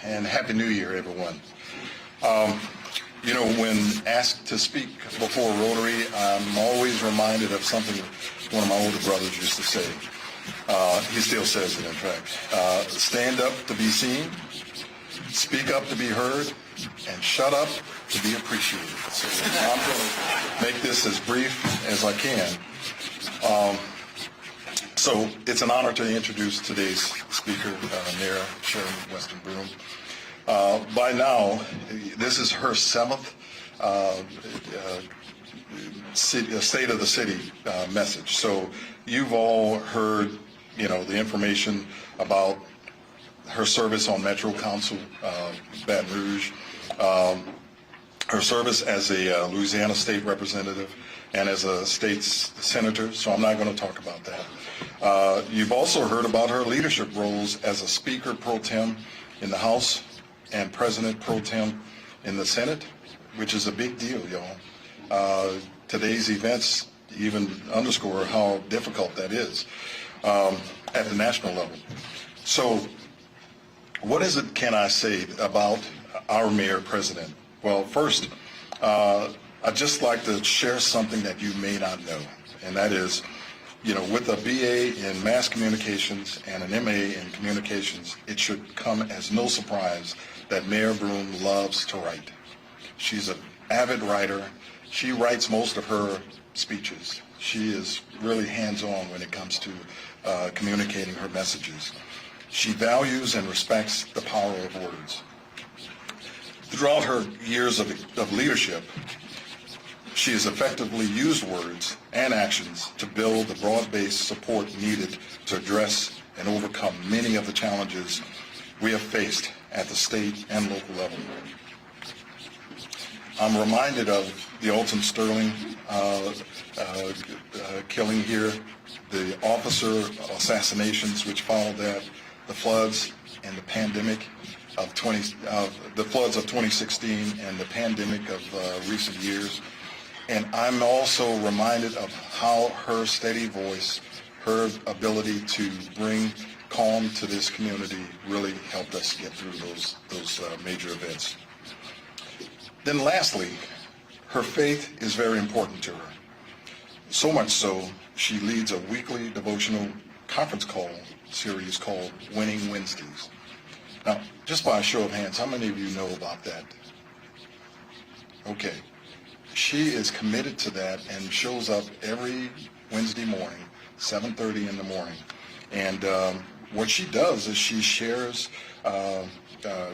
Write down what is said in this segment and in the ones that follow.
and Happy New Year, everyone. You know, when asked to speak before Rotary, I'm always reminded of something one of my older brothers used to say. He still says it, in fact. Stand up to be seen, speak up to be heard, and shut up to be appreciated. So I'm going to make this as brief as I can. So it's an honor to introduce today's speaker, Mayor Sharon Weston Broome. By now, this is her seventh State of the City message. So you've all heard, you know, the information about her service on Metro Council, Baton Rouge, her service as a Louisiana State Representative and as a state senator, so I'm not going to talk about that. You've also heard about her leadership roles as a Speaker Pro Tem in the House and President Pro Tem in the Senate, which is a big deal, y'all. Today's events even underscore how difficult that is at the national level. So what is it can I say about our Mayor President? Well, first, I'd just like to share something that you may not know, and that is, you know, with a BA in Mass Communications and an MA in Communications, it should come as no surprise that Mayor Broome loves to write. She's an avid writer. She writes most of her speeches. She is really hands-on when it comes to communicating her messages. She values and respects the power of words. Throughout her years of leadership, she has effectively used words and actions to build the broad-based support needed to address and overcome many of the challenges we have faced at the state and local level. I'm reminded of the Alton Sterling killing here, the officer assassinations which followed that, the floods and the pandemic of 2016 and the pandemic of recent years. And I'm also reminded of how her steady voice, her ability to bring calm to this community really helped us get through those major events. Then lastly, her faith is very important to her. So much so, she leads a weekly devotional conference call series called Winning Wednesdays. Now, just by a show of hands, how many of you know about that? Okay. She is committed to that and shows up every Wednesday morning, 7:30 in the morning. And what she does is she shares,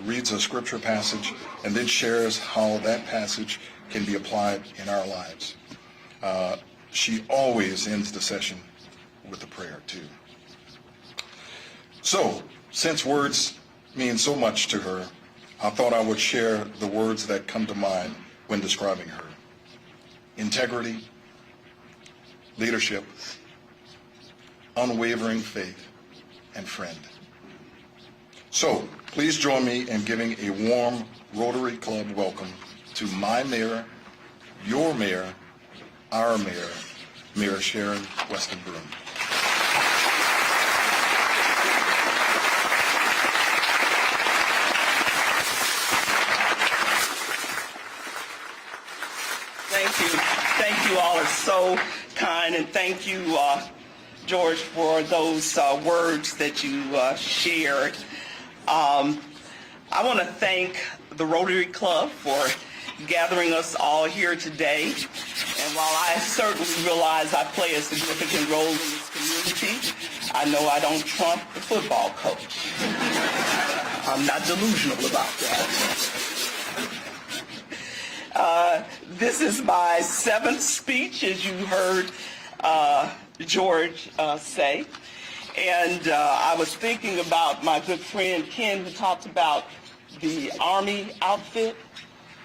reads a scripture passage, and then shares how that passage can be applied in our lives. She always ends the session with a prayer, too. So, since words mean so much to her, I thought I would share the words that come to mind when describing her. Integrity, leadership, unwavering faith, and friend. So, please join me in giving a warm Rotary Club welcome to my mayor, your mayor, our mayor, Mayor Sharon Weston Broome. Thank you all are so kind, and thank you, George, for those words that you shared. I want to thank the Rotary Club for gathering us all here today. And while I certainly realize I play a significant role in this community, I know I don't trump the football coach. I'm not delusional about that. This is my seventh speech, as you heard George say. And I was thinking about my good friend Ken, who talked about the Army outfit.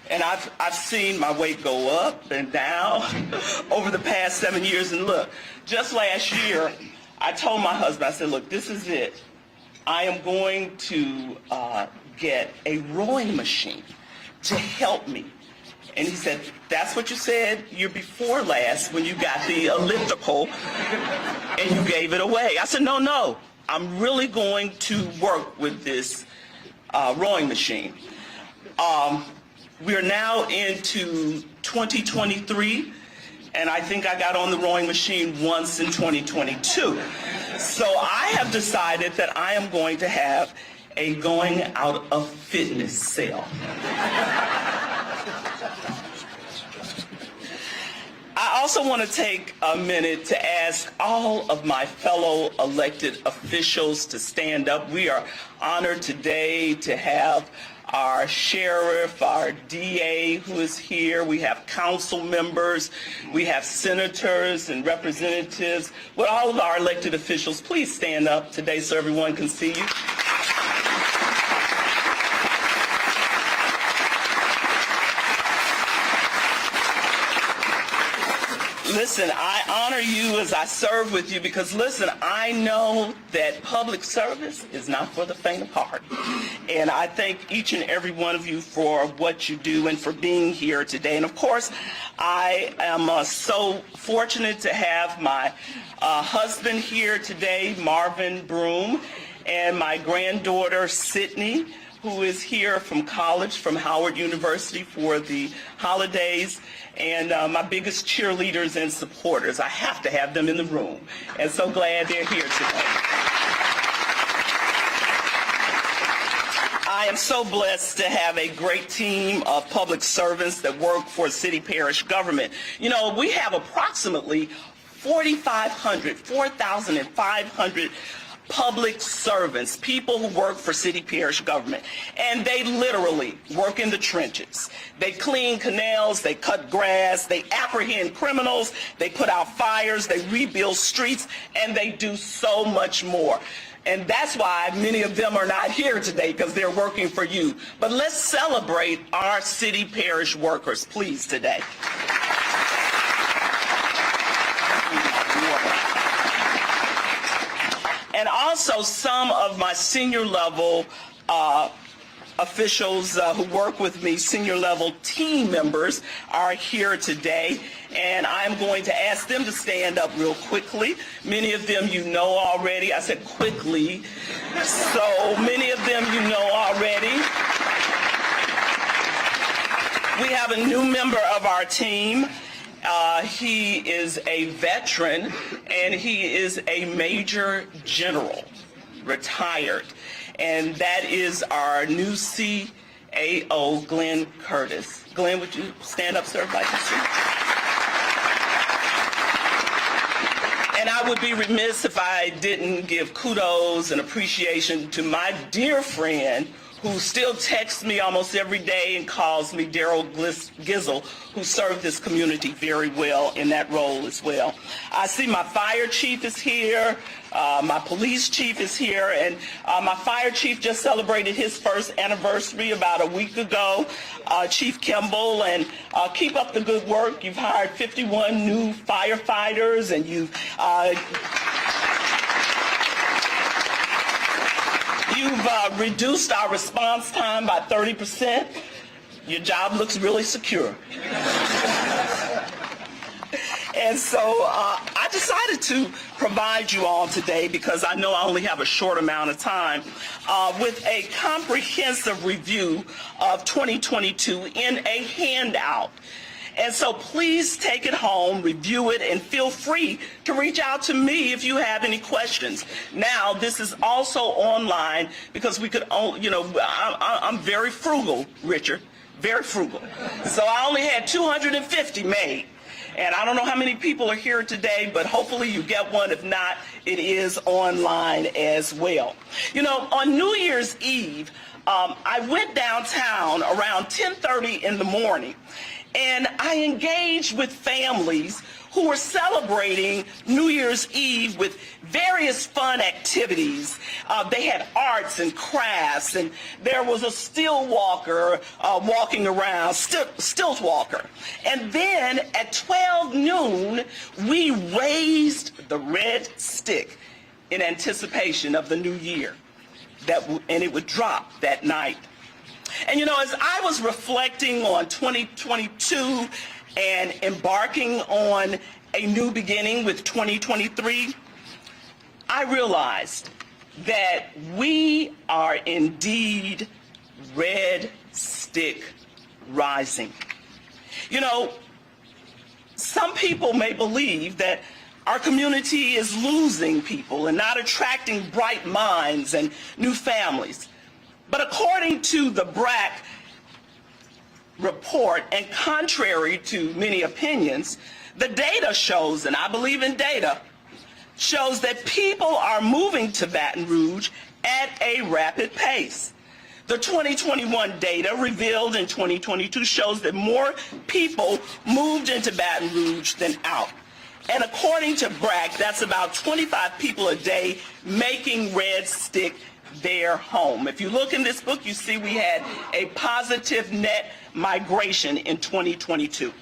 And I've seen my weight go up and down over the past 7 years. And look, just last year, I told my husband, I said, look, this is it. I am going to get a rowing machine to help me. And he said, that's what you said year before last when you got the elliptical and you gave it away. I said, no, I'm really going to work with this rowing machine. We are now into 2023, and I think I got on the rowing machine once in 2022. So I have decided that I am going to have a going out of fitness sale. I also want to take a minute to ask all of my fellow elected officials to stand up. We are honored today to have our sheriff, our DA who is here. We have council members. We have senators and representatives. Would all of our elected officials please stand up today so everyone can see you? Listen, I honor you as I serve with you because, listen, I know that public service is not for the faint of heart. And I thank each and every one of you for what you do and for being here today. And, of course, I am so fortunate to have my husband here today, Marvin Broome, and my granddaughter, Sydney, who is here from college, from Howard University for the holidays, and my biggest cheerleaders and supporters. I have to have them in the room, and so glad they're here today. I am so blessed to have a great team of public servants that work for city-parish government. You know, we have approximately 4,500 public servants, people who work for city-parish government, and they literally work in the trenches. They clean canals, they cut grass, they apprehend criminals, they put out fires, they rebuild streets, and they do so much more. And that's why many of them are not here today, because they're working for you. But let's celebrate our city-parish workers, please, today. And also some of my senior level officials who work with me, senior level team members, are here today. And I'm going to ask them to stand up real quickly. Many of them you know already. I said quickly. So many of them you know already. We have a new member of our team. He is a veteran, and he is a major general, retired. And that is our new CAO, Glenn Curtis. Glenn, would you stand up, sir, if I can see? And I would be remiss if I didn't give kudos and appreciation to my dear friend who still texts me almost every day and calls me, Daryl Gizzle, who served this community very well in that role as well. I see my fire chief is here, my police chief is here, and my fire chief just celebrated his first anniversary about a week ago, Chief Kimball, and keep up the good work. You've hired 51 new firefighters, and you've reduced our response time by 30%. Your job looks really secure. And so I decided to provide you all today, because I know I only have a short amount of time, with a comprehensive review of 2022 in a handout. And so please take it home, review it, and feel free to reach out to me if you have any questions. Now, this is also online because we could, I'm very frugal, Richard, very frugal. So I only had 250 made. And I don't know how many people are here today, but hopefully you get one. If not, it is online as well. You know, on New Year's Eve, I went downtown around 10:30 in the morning, and I engaged with families who were celebrating New Year's Eve with various fun activities. They had arts and crafts, and there was a still walker walking around, stilt walker. And then at 12 noon, we raised the red stick in anticipation of the new year, and it would drop that night. And you know, as I was reflecting on 2022 and embarking on a new beginning with 2023, I realized that we are indeed red stick rising. You know, some people may believe that our community is losing people and not attracting bright minds and new families. But according to the BRAC report, and contrary to many opinions, the data shows, and I believe in data, shows that people are moving to Baton Rouge at a rapid pace. The 2021 data revealed in 2022 shows that more people moved into Baton Rouge than out. And according to BRAC, that's about 25 people a day making Red Stick their home. If you look in this book, you see we had a positive net migration in 2022.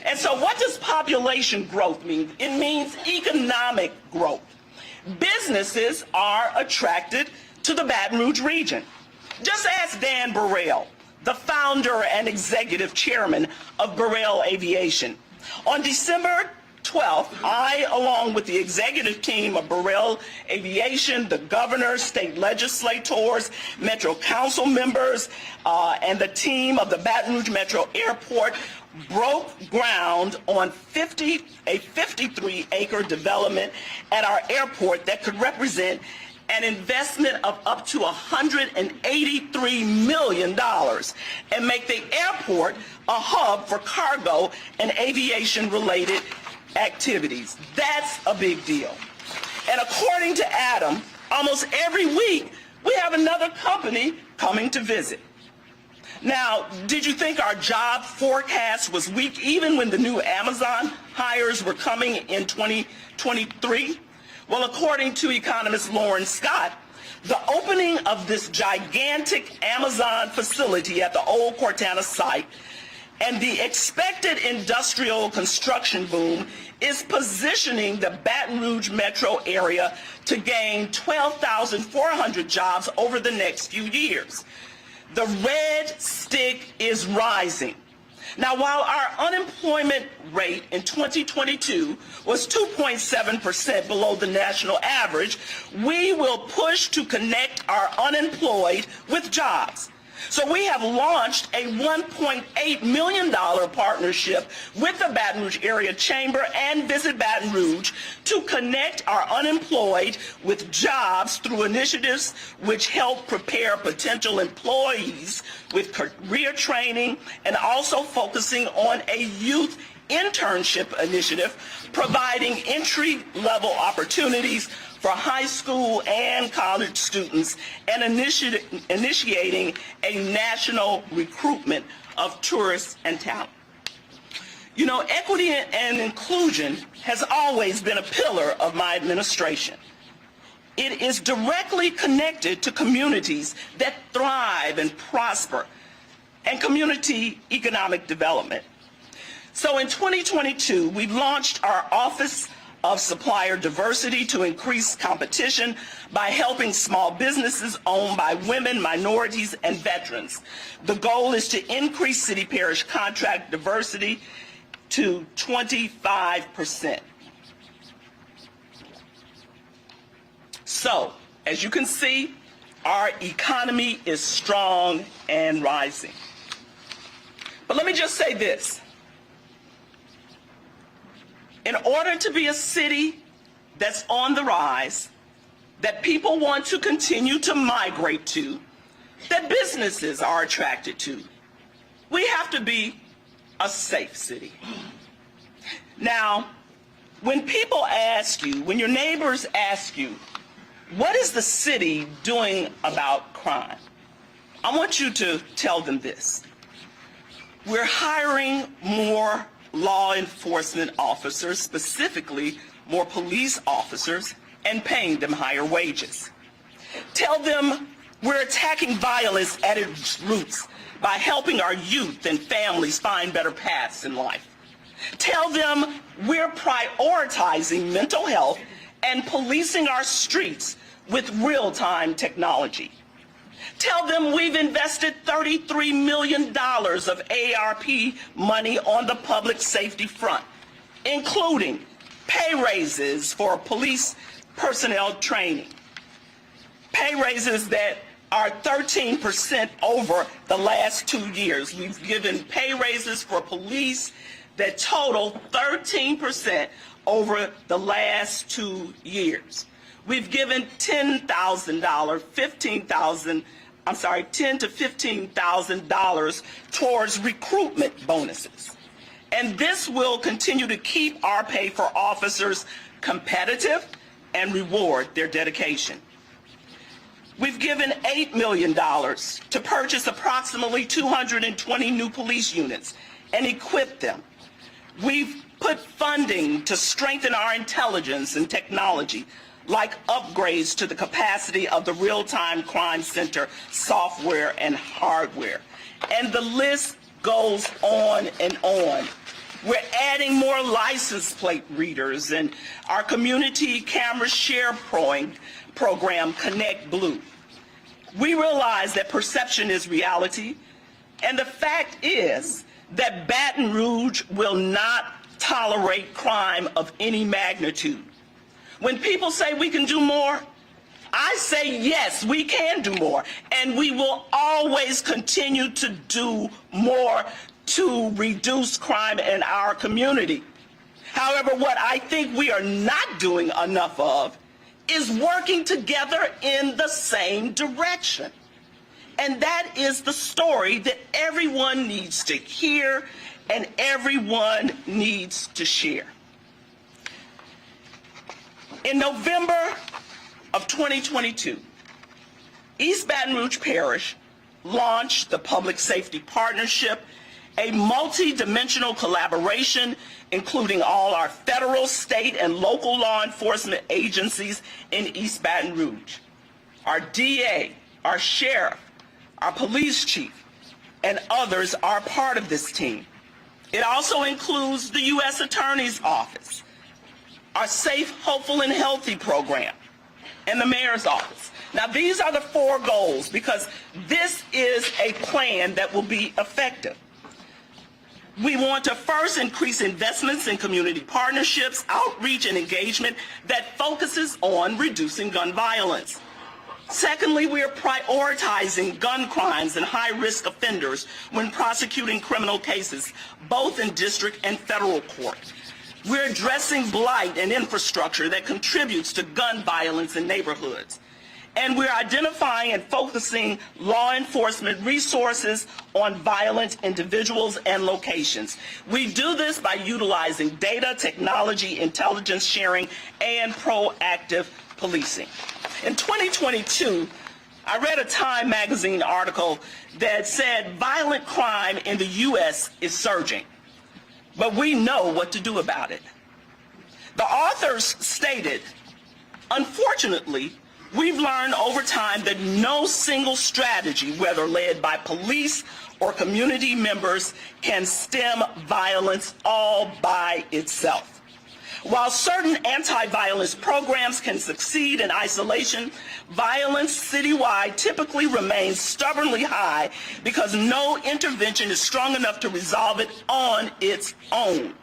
And so what does population growth mean? It means economic growth. Businesses are attracted to the Baton Rouge region. Just ask Dan Burrell, the founder and executive chairman of Burrell Aviation. On December 12th, I, along with the executive team of Burrell Aviation, the governor, state legislators, Metro Council members, and the team of the Baton Rouge Metro Airport broke ground on a 53-acre development at our airport that could represent an investment of up to $183 million and make the airport a hub for cargo and aviation-related activities. That's a big deal. And according to Adam, almost every week we have another company coming to visit. Now, did you think our job forecast was weak even when the new Amazon hires were coming in 2023? Well, according to economist Lauren Scott, the opening of this gigantic Amazon facility at the old Cortana site and the expected industrial construction boom is positioning the Baton Rouge metro area to gain 12,400 jobs over the next few years. The red stick is rising. Now, while our unemployment rate in 2022 was 2.7% below the national average, we will push to connect our unemployed with jobs. So we have launched a $1.8 million partnership with the Baton Rouge Area Chamber and Visit Baton Rouge to connect our unemployed with jobs through initiatives which help prepare potential employees with career training and also focusing on a youth internship initiative providing entry-level opportunities for high school and college students and initiating a national recruitment of tourists and talent. You know, equity and inclusion has always been a pillar of my administration. It is directly connected to communities that thrive and prosper and community economic development. So in 2022, we launched our Office of Supplier Diversity to increase competition by helping small businesses owned by women, minorities, and veterans. The goal is to increase city-parish contract diversity to 25%. So, as you can see, our economy is strong and rising. But let me just say this. In order to be a city that's on the rise, that people want to continue to migrate to, that businesses are attracted to, we have to be a safe city. Now, when people ask you, when your neighbors ask you, what is the city doing about crime? I want you to tell them this. We're hiring more law enforcement officers, specifically more police officers, and paying them higher wages. Tell them we're attacking violence at its roots by helping our youth and families find better paths in life. Tell them we're prioritizing mental health and policing our streets with real-time technology. Tell them we've invested $33 million of ARP money on the public safety front, including pay raises for police personnel training, pay raises that are 13% over the last 2 years. We've given pay raises for police that total 13% over the last 2 years. We've given $10,000, $10,000 to $15,000 towards recruitment bonuses. And this will continue to keep our pay for officers competitive and reward their dedication. We've given $8 million to purchase approximately 220 new police units and equip them. We've put funding to strengthen our intelligence and technology, like upgrades to the capacity of the Real-Time Crime Center software and hardware. And the list goes on and on. We're adding more license plate readers and our community camera share program, Connect Blue. We realize that perception is reality, and the fact is that Baton Rouge will not tolerate crime of any magnitude. When people say we can do more, I say yes, we can do more, and we will always continue to do more to reduce crime in our community. However, what I think we are not doing enough of is working together in the same direction. And that is the story that everyone needs to hear and everyone needs to share. In November of 2022, East Baton Rouge Parish launched the Public Safety Partnership, a multi-dimensional collaboration including all our federal, state, and local law enforcement agencies in East Baton Rouge. Our DA, our sheriff, our police chief, and others are part of this team. It also includes the U.S. Attorney's Office, our Safe, Hopeful, and Healthy program, and the Mayor's Office. Now, these are the 4 goals because this is a plan that will be effective. We want to first increase investments in community partnerships, outreach, and engagement that focuses on reducing gun violence. Secondly, we are prioritizing gun crimes and high-risk offenders when prosecuting criminal cases, both in district and federal court. We're addressing blight and infrastructure that contributes to gun violence in neighborhoods. And we're identifying and focusing law enforcement resources on violent individuals and locations. We do this by utilizing data, technology, intelligence sharing, and proactive policing. In 2022, I read a Time magazine article that said violent crime in the U.S. is surging, but we know what to do about it. The authors stated, unfortunately, we've learned over time that no single strategy, whether led by police or community members, can stem violence all by itself. While certain anti-violence programs can succeed in isolation, violence citywide typically remains stubbornly high because no intervention is strong enough to resolve it on its own.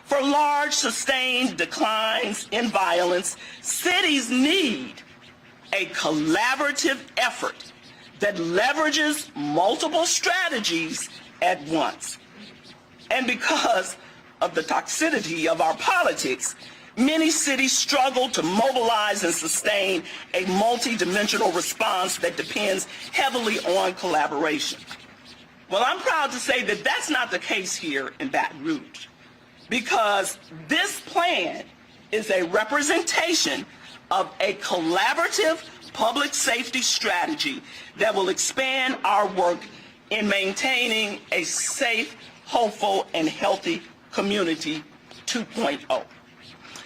For large, sustained declines in violence, cities need a collaborative effort that leverages multiple strategies at once. And because of the toxicity of our politics, many cities struggle to mobilize and sustain a multi-dimensional response that depends heavily on collaboration. Well, I'm proud to say that that's not the case here in Baton Rouge, because this plan is a representation of a collaborative public safety strategy that will expand our work in maintaining a safe, hopeful, and healthy community 2.0.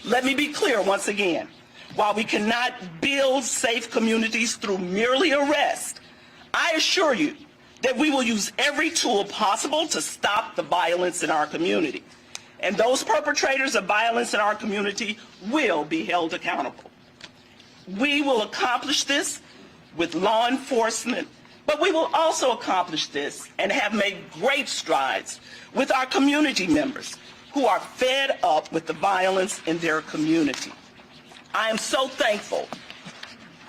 Let me be clear once again. While we cannot build safe communities through merely arrest, I assure you that we will use every tool possible to stop the violence in our community. And those perpetrators of violence in our community will be held accountable. We will accomplish this with law enforcement, but we will also accomplish this and have made great strides with our community members who are fed up with the violence in their community. I am so thankful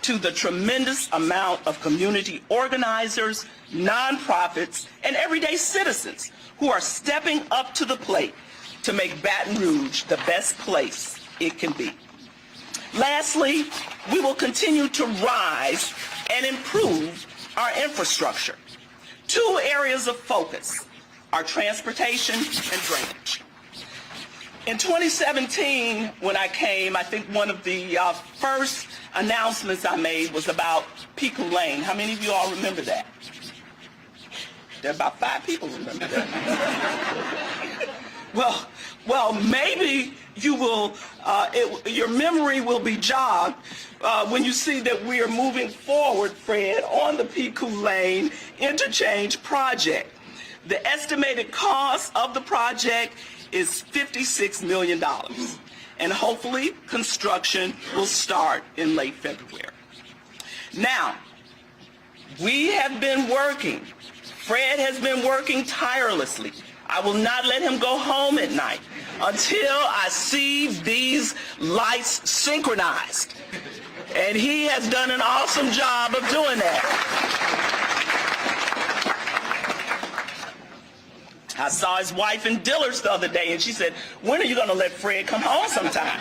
to the tremendous amount of community organizers, nonprofits, and everyday citizens who are stepping up to the plate to make Baton Rouge the best place it can be. Lastly, we will continue to rise and improve our infrastructure. Two areas of focus are transportation and drainage. In 2017, when I came, I think one of the first announcements I made was about Pico Lane. How many of you all remember that? There are about 5 people who remember that. Well, maybe you will, your memory will be jogged when you see that we are moving forward, Fred, on the Pico Lane interchange project. The estimated cost of the project is $56 million, and hopefully construction will start in late February. Now, we have been working. Fred has been working tirelessly. I will not let him go home at night until I see these lights synchronized. And he has done an awesome job of doing that. I saw his wife in Dillard's the other day, and she said, when are you going to let Fred come home sometime?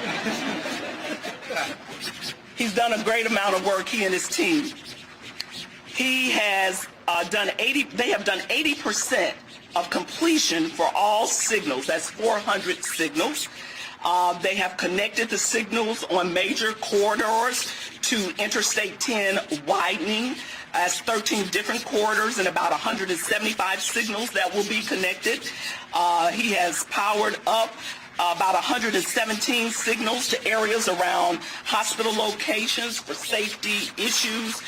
He's done a great amount of work, he and his team. He has they have done 80% of completion for all signals. That's 400 signals. They have connected the signals on major corridors to Interstate 10 widening as 13 different corridors and about 175 signals that will be connected. He has powered up about 117 signals to areas around hospital locations for safety issues.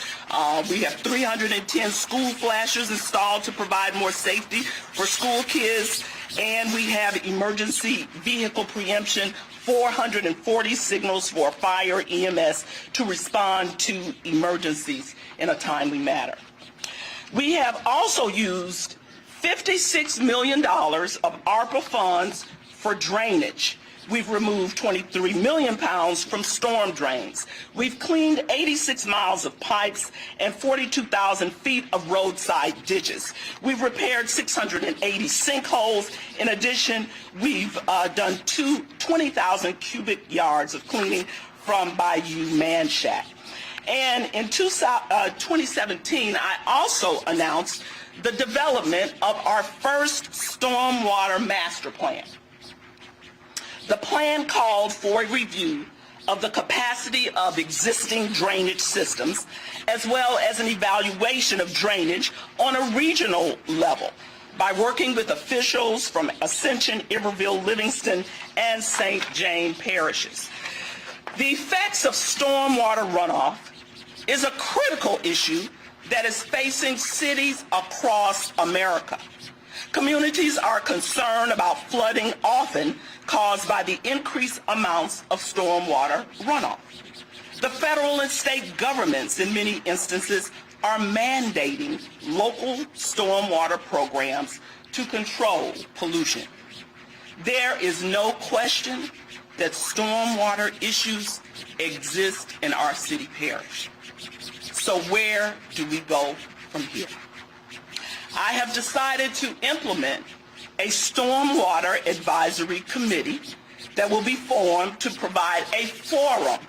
We have 310 school flashers installed to provide more safety for school kids. And we have emergency vehicle preemption, 440 signals for fire EMS to respond to emergencies in a timely manner. We have also used $56 million of ARPA funds for drainage. We've removed 23 million pounds from storm drains. We've cleaned 86 miles of pipes and 42,000 feet of roadside ditches. We've repaired 680 sinkholes. In addition, we've done 20,000 cubic yards of cleaning from Bayou Manchac. And in 2017, I also announced the development of our first stormwater master plan. The plan called for a review of the capacity of existing drainage systems, as well as an evaluation of drainage on a regional level by working with officials from Ascension, Iberville, Livingston, and St. Jane parishes. The effects of stormwater runoff is a critical issue that is facing cities across America. Communities are concerned about flooding, often caused by the increased amounts of stormwater runoff. The federal and state governments, in many instances, are mandating local stormwater programs to control pollution. There is no question that stormwater issues exist in our city parish. So where do we go from here? I have decided to implement a stormwater advisory committee that will be formed to provide a forum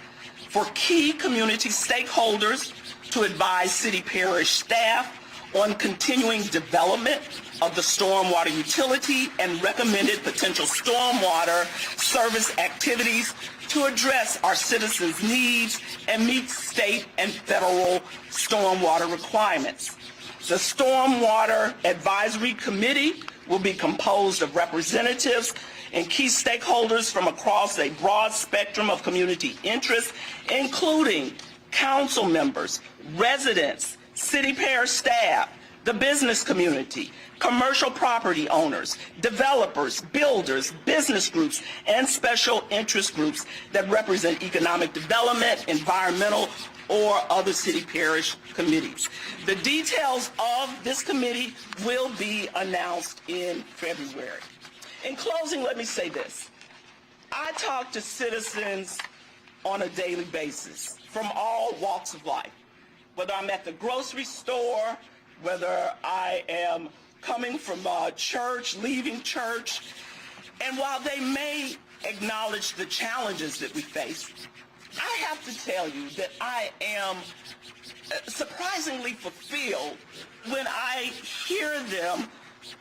for key community stakeholders to advise city parish staff on continuing development of the stormwater utility and recommended potential stormwater service activities to address our citizens' needs and meet state and federal stormwater requirements. The Stormwater Advisory Committee will be composed of representatives and key stakeholders from across a broad spectrum of community interests, including council members, residents, city parish staff, the business community, commercial property owners, developers, builders, business groups, and special interest groups that represent economic development, environmental, or other city parish committees. The details of this committee will be announced in February. In closing, let me say this. I talk to citizens on a daily basis from all walks of life. Whether I'm at the grocery store, whether I am coming from church, leaving church, and while they may acknowledge the challenges that we face, I have to tell you that I am surprisingly fulfilled when I hear them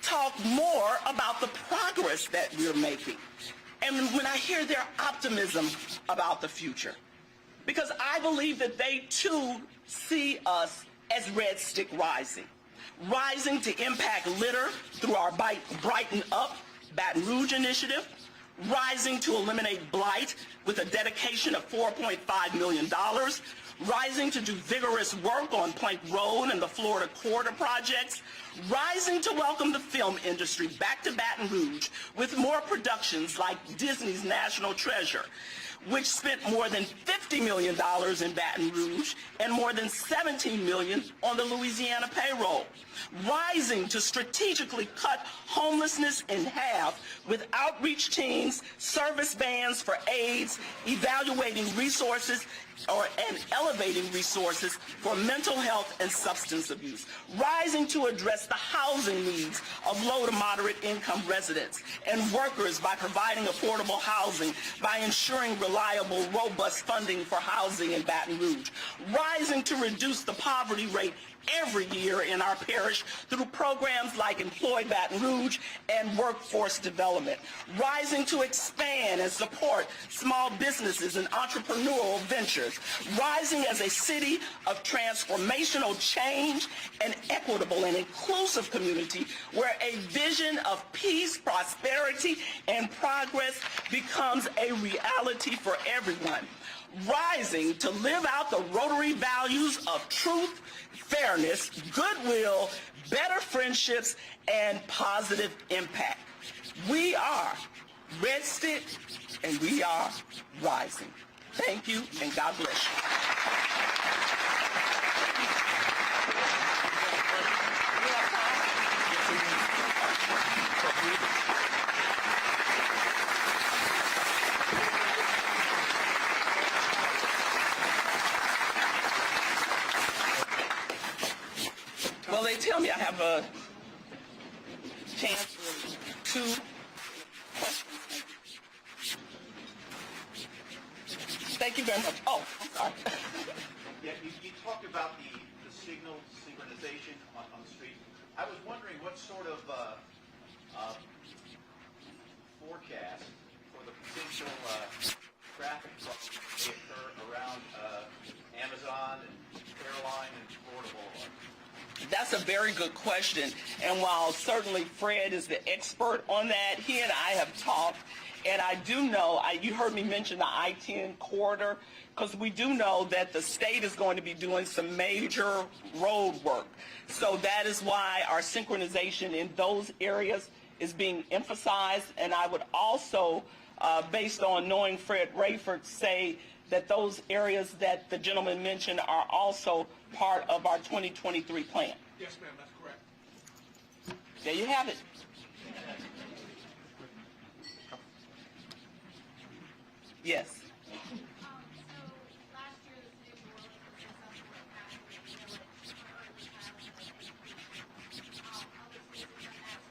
talk more about the progress that we're making, and when I hear their optimism about the future. Because I believe that they too see us as Red Stick Rising. Rising to impact litter through our Brighten Up Baton Rouge initiative. Rising to eliminate blight with a dedication of $4.5 million. Rising to do vigorous work on Plank Road and the Florida Corridor projects. Rising to welcome the film industry back to Baton Rouge with more productions like Disney's National Treasure, which spent more than $50 million in Baton Rouge and more than $17 million on the Louisiana payroll. Rising to strategically cut homelessness in half with outreach teams, service vans for AIDS, evaluating resources and elevating resources for mental health and substance abuse. Rising to address the housing needs of low to moderate income residents and workers by providing affordable housing, by ensuring reliable, robust funding for housing in Baton Rouge. Rising to reduce the poverty rate every year in our parish through programs like Employ Baton Rouge and workforce development. Rising to expand and support small businesses and entrepreneurial ventures. Rising as a city of transformational change and equitable and inclusive community where a vision of peace, prosperity, and progress becomes a reality for everyone. Rising to live out the Rotary values of truth, fairness, goodwill, better friendships, and positive impact. We are Red Stick, and we are rising. Thank you, and God bless you. Well, they tell me I have a chance for 2 questions. Thank you very much. Oh, I'm sorry. Yeah, you talked about the signal synchronization on the street. I was wondering what sort of forecast for the potential traffic problems may occur around Amazon and Caroline and Florida Boulevard. That's a very good question. And while certainly Fred is the expert on that, he and I have talked. And I do know, you heard me mention the I-10 corridor, because we do know that the state is going to be doing some major road work. So that is why our synchronization in those areas is being emphasized. And I would also, based on knowing Fred Rayford, say that those areas that the gentleman mentioned are also part of our 2023 plan. Yes, ma'am, that's correct. There you have it. Yes. So last year the city of New Orleans was successful in passing the Village for Early Childhood. Other cities have done that.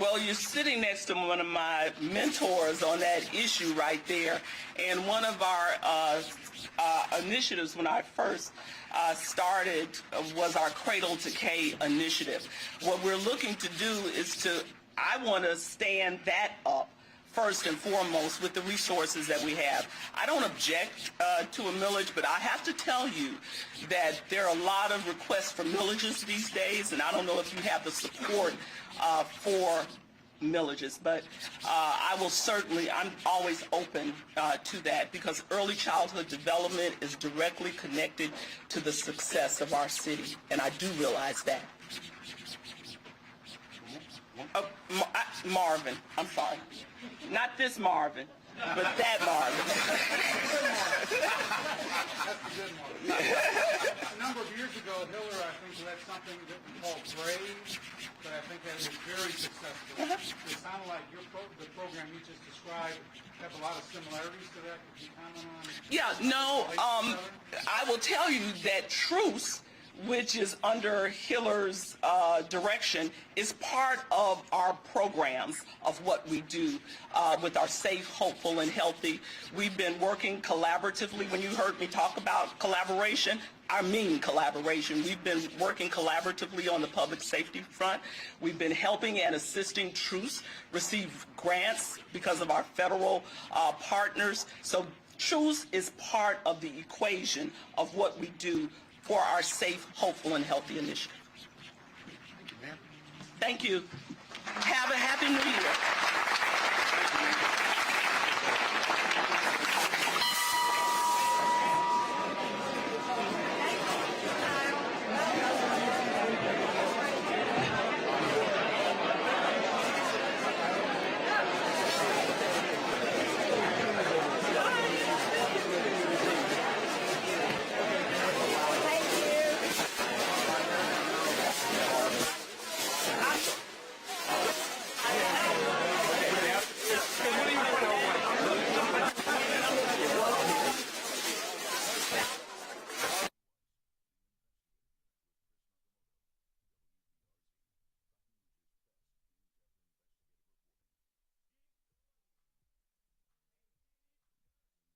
Well, you're sitting next to one of my mentors on that issue right there. And one of our initiatives when I first started was our Cradle to K initiative. What we're looking to do is I want to stand that up first and foremost with the resources that we have. I don't object to a millage, but I have to tell you that there are a lot of requests for millages these days, and I don't know if you have the support for millages, but I will certainly, I'm always open to that, because early childhood development is directly connected to the success of our city, and I do realize that. Marvin, I'm sorry. Not this Marvin, but that Marvin. That's a good one. A number of years ago, Well, Hiller, I think led something that we call Brave, but I think that is very successful. It sounded like the program you just described have a lot of similarities to that. Could you comment on? Yeah, no, I will tell you that Truce, which is under Hiller's direction, is part of our programs of what we do with our Safe, Hopeful, and Healthy. We've been working collaboratively. When you heard me talk about collaboration, I mean collaboration. We've been working collaboratively on the public safety front. We've been helping and assisting Truce receive grants because of our federal partners. So Truce is part of the equation of what we do for our Safe, Hopeful, and Healthy initiative. Thank you. Have a happy New Year.